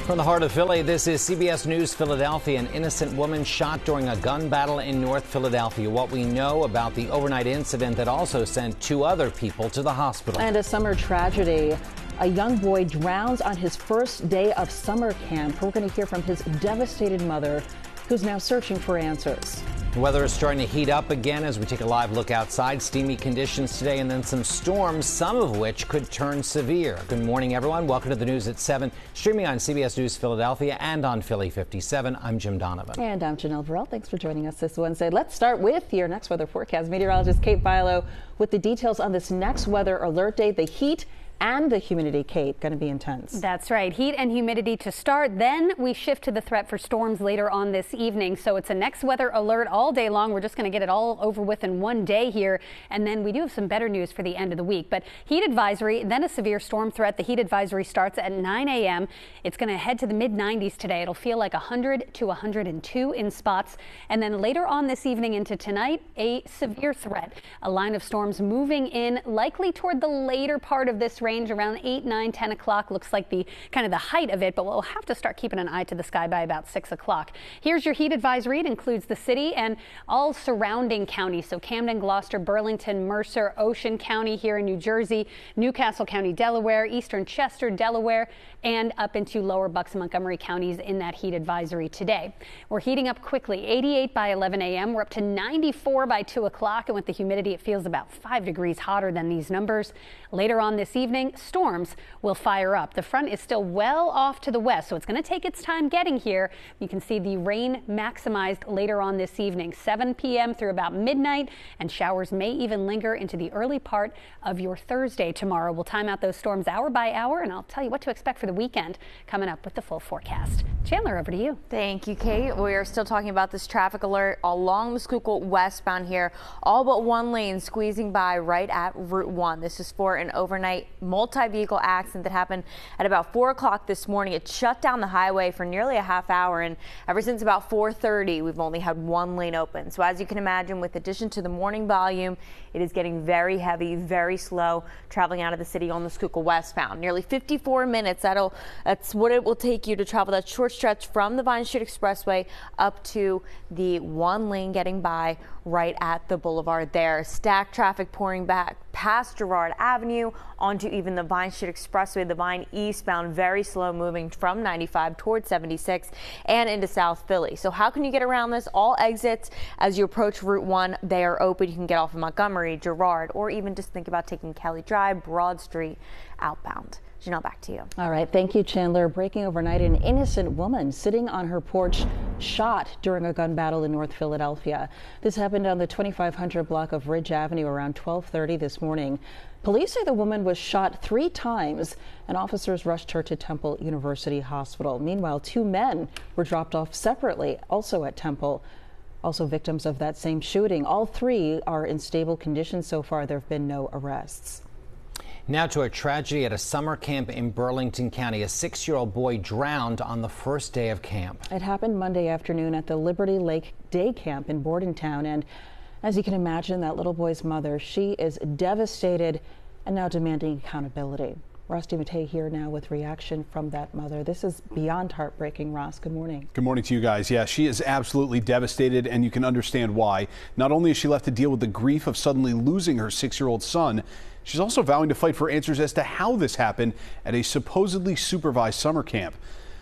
From the heart of Philly, this is CBS News Philadelphia. An innocent woman shot during a gun battle in North Philadelphia. What we know about the overnight incident that also sent 2 other people to the hospital. And a summer tragedy. A young boy drowns on his first day of summer camp. We're going to hear from his devastated mother, who's now searching for answers. The weather is starting to heat up again as we take a live look outside. Steamy conditions today and then some storms, some of which could turn severe. Good morning, everyone. Welcome to the news at 7, streaming on CBS News Philadelphia and on Philly 57. I'm Jim Donovan. And I'm Janelle Varell. Thanks for joining us this Wednesday. Let's start with your next weather forecast. Meteorologist Kate Bilo with the details on this next weather alert day. The heat and the humidity, Kate, going to be intense. That's right. Heat and humidity to start. Then we shift to the threat for storms later on this evening. So it's a next weather alert all day long. We're just going to get it all over with in one day here. And then we do have some better news for the end of the week. But heat advisory, then a severe storm threat. The heat advisory starts at 9 a.m. It's going to head to the mid-90s today. It'll feel like 100 to 102 in spots. And then later on this evening into tonight, a severe threat. A line of storms moving in likely toward the later part of this range around 8, 9, 10 o'clock. Looks like the kind of the height of it, but we'll have to start keeping an eye to the sky by about 6 o'clock. Here's your heat advisory. It includes the city and all surrounding counties. So Camden, Gloucester, Burlington, Mercer, Ocean County here in New Jersey, Newcastle County, Delaware, Eastern Chester, Delaware, and up into lower Bucks and Montgomery counties in that heat advisory today. We're heating up quickly. 88 by 11 a.m. We're up to 94 by 2 o'clock. And with the humidity, it feels about 5 degrees hotter than these numbers. Later on this evening, storms will fire up. The front is still well off to the west, so it's going to take its time getting here. You can see the rain maximized later on this evening, 7 p.m. through about midnight, and showers may even linger into the early part of your Thursday tomorrow. We'll time out those storms hour by hour, and I'll tell you what to expect for the weekend coming up with the full forecast. Chandler, over to you. Thank you, Kate. We are still talking about this traffic alert along the Schuylkill westbound here. All but one lane squeezing by right at Route 1. This is for an overnight multi-vehicle accident that happened at about 4 o'clock this morning. It shut down the highway for nearly a half hour, and ever since about 4:30, we've only had one lane open. So as you can imagine, with addition to the morning volume, it is getting very heavy, very slow traveling out of the city on the Schuylkill westbound. Nearly 54 minutes. That's what it will take you to travel that short stretch from the Vine Street Expressway up to the one lane getting by right at the boulevard there. Stacked traffic pouring back past Girard Avenue onto even the Vine Street Expressway, the Vine eastbound, very slow moving from 95 towards 76 and into South Philly. So how can you get around this? All exits as you approach Route 1, they are open. You can get off of Montgomery, Girard, or even just think about taking Kelly Drive, Broad Street outbound. Janelle, back to you. All right. Thank you, Chandler. Breaking overnight, an innocent woman sitting on her porch shot during a gun battle in North Philadelphia. This happened on the 2500 block of Ridge Avenue around 12:30 this morning. Police say the woman was shot 3 times and officers rushed her to Temple University Hospital. Meanwhile, 2 men were dropped off separately, also at Temple. Also victims of that same shooting. All 3 are in stable condition so far. There have been no arrests. Now to a tragedy at a summer camp in Burlington County. A 6-year-old boy drowned on the first day of camp. It happened Monday afternoon at the Liberty Lake Day Camp in Bordentown. And as you can imagine, that little boy's mother, she is devastated and now demanding accountability. Ross DeMattei here now with reaction from that mother. This is beyond heartbreaking. Ross, good morning. Good morning to you guys. Yeah, she is absolutely devastated, and you can understand why. Not only is she left to deal with the grief of suddenly losing her 6-year-old son, she's also vowing to fight for answers as to how this happened at a supposedly supervised summer camp.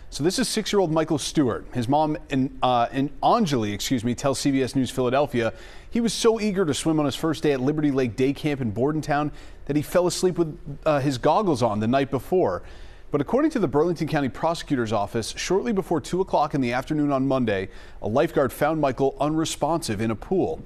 So this is 6-year-old Michael Stewart. His mom and Anjali, tells CBS News Philadelphia he was so eager to swim on his first day at Liberty Lake Day Camp in Bordentown that he fell asleep with his goggles on the night before. But according to the Burlington County Prosecutor's Office, shortly before 2 o'clock in the afternoon on Monday, a lifeguard found Michael unresponsive in a pool.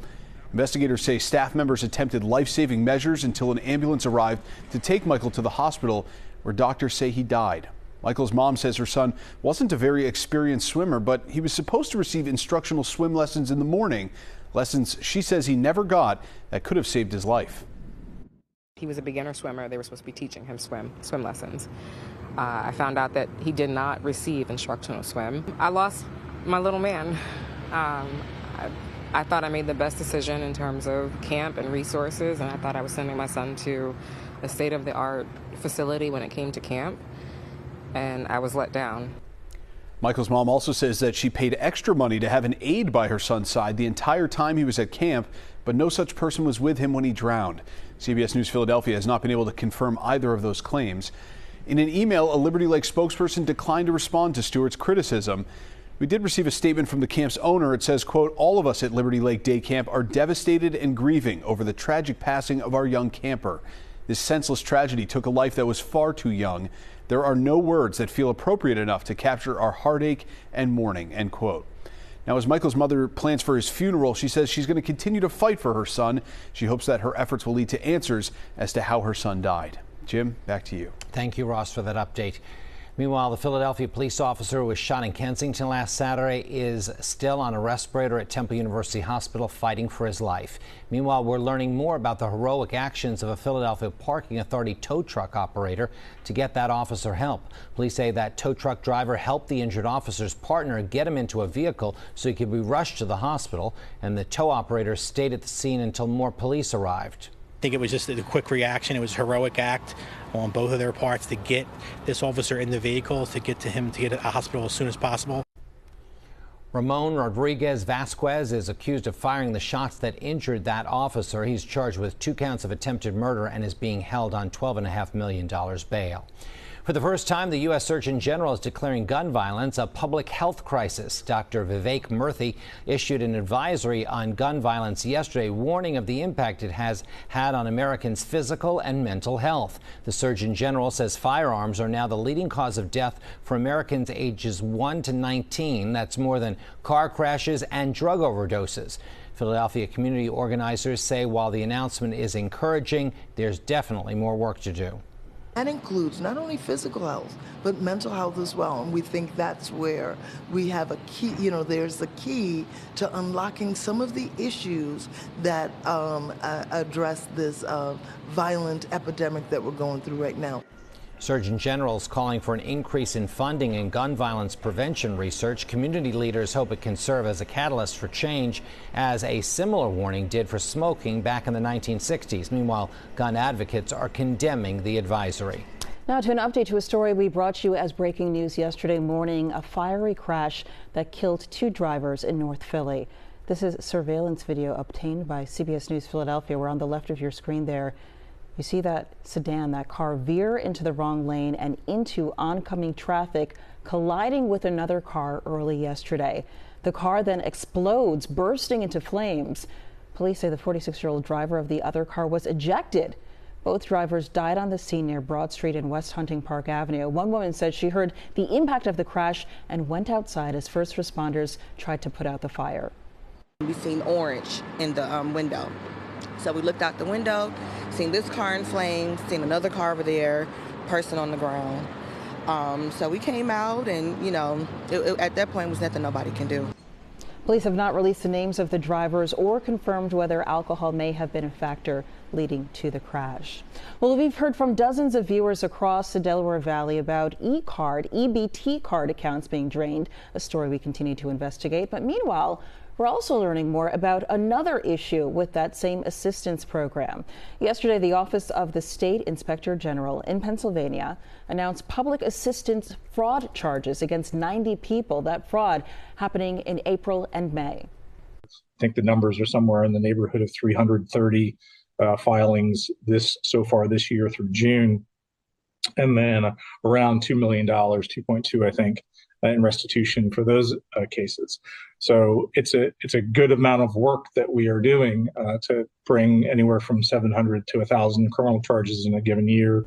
Investigators say staff members attempted life-saving measures until an ambulance arrived to take Michael to the hospital, where doctors say he died. Michael's mom says her son wasn't a very experienced swimmer, but he was supposed to receive instructional swim lessons in the morning, lessons she says he never got that could have saved his life. He was a beginner swimmer. They were supposed to be teaching him swim lessons. I found out that he did not receive instructional swim. I lost my little man. I thought I made the best decision in terms of camp and resources, and I thought I was sending my son to a state-of-the-art facility when it came to camp, and I was let down. Michael's mom also says that she paid extra money to have an aide by her son's side the entire time he was at camp, but no such person was with him when he drowned. CBS News Philadelphia has not been able to confirm either of those claims. In an email, a Liberty Lake spokesperson declined to respond to Stewart's criticism. We did receive a statement from the camp's owner. It says, quote, "All of us at Liberty Lake Day Camp are devastated and grieving over the tragic passing of our young camper. This senseless tragedy took a life that was far too young. There are no words that feel appropriate enough to capture our heartache and mourning," end quote. Now, as Michael's mother plans for his funeral, she says she's going to continue to fight for her son. She hopes that her efforts will lead to answers as to how her son died. Jim, back to you. Thank you, Ross, for that update. Meanwhile, the Philadelphia police officer who was shot in Kensington last Saturday is still on a respirator at Temple University Hospital fighting for his life. Meanwhile, we're learning more about the heroic actions of a Philadelphia Parking Authority tow truck operator to get that officer help. Police say that tow truck driver helped the injured officer's partner get him into a vehicle so he could be rushed to the hospital, and the tow operator stayed at the scene until more police arrived. I think it was just a quick reaction. It was a heroic act on both of their parts to get this officer in the vehicle, to get a hospital as soon as possible. Ramon Rodriguez Vasquez is accused of firing the shots that injured that officer. He's charged with 2 counts of attempted murder and is being held on $12.5 million bail. For the first time, the U.S. Surgeon General is declaring gun violence a public health crisis. Dr. Vivek Murthy issued an advisory on gun violence yesterday, warning of the impact it has had on Americans' physical and mental health. The Surgeon General says firearms are now the leading cause of death for Americans ages 1 to 19. That's more than car crashes and drug overdoses. Philadelphia community organizers say while the announcement is encouraging, there's definitely more work to do. That includes not only physical health, but mental health as well. And we think that's where we have a key, there's the key to unlocking some of the issues that address this violent epidemic that we're going through right now. Surgeon General is calling for an increase in funding in gun violence prevention research. Community leaders hope it can serve as a catalyst for change, as a similar warning did for smoking back in the 1960s. Meanwhile, gun advocates are condemning the advisory. Now to an update to a story we brought you as breaking news yesterday morning, a fiery crash that killed 2 drivers in North Philly. This is surveillance video obtained by CBS News Philadelphia. We're on the left of your screen there. You see that sedan, that car, veer into the wrong lane and into oncoming traffic, colliding with another car early yesterday. The car then explodes, bursting into flames. Police say the 46-year-old driver of the other car was ejected. Both drivers died on the scene near Broad Street and West Hunting Park Avenue. One woman said she heard the impact of the crash and went outside as first responders tried to put out the fire. We seen orange in the window. So we looked out the window, seen this car in flames, seen another car over there, person on the ground. So we came out and, at that point was nothing nobody can do. Police have not released the names of the drivers or confirmed whether alcohol may have been a factor leading to the crash. Well, we've heard from dozens of viewers across the Delaware Valley about EBT card accounts being drained, a story we continue to investigate. But meanwhile, we're also learning more about another issue with that same assistance program. Yesterday, the Office of the State Inspector General in Pennsylvania announced public assistance fraud charges against 90 people. That fraud happening in April and May. I think the numbers are somewhere in the neighborhood of 330 filings so far this year through June, and then around $2 million, 2.2, I think, in restitution for those cases. So it's a good amount of work that we are doing to bring anywhere from 700 to 1,000 criminal charges in a given year.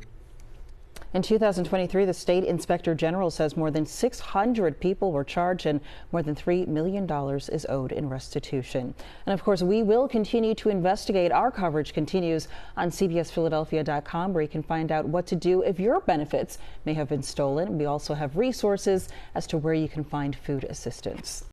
In 2023, the state inspector general says more than 600 people were charged and more than $3 million is owed in restitution. And of course, we will continue to investigate. Our coverage continues on CBSPhiladelphia.com, where you can find out what to do if your benefits may have been stolen. We also have resources as to where you can find food assistance.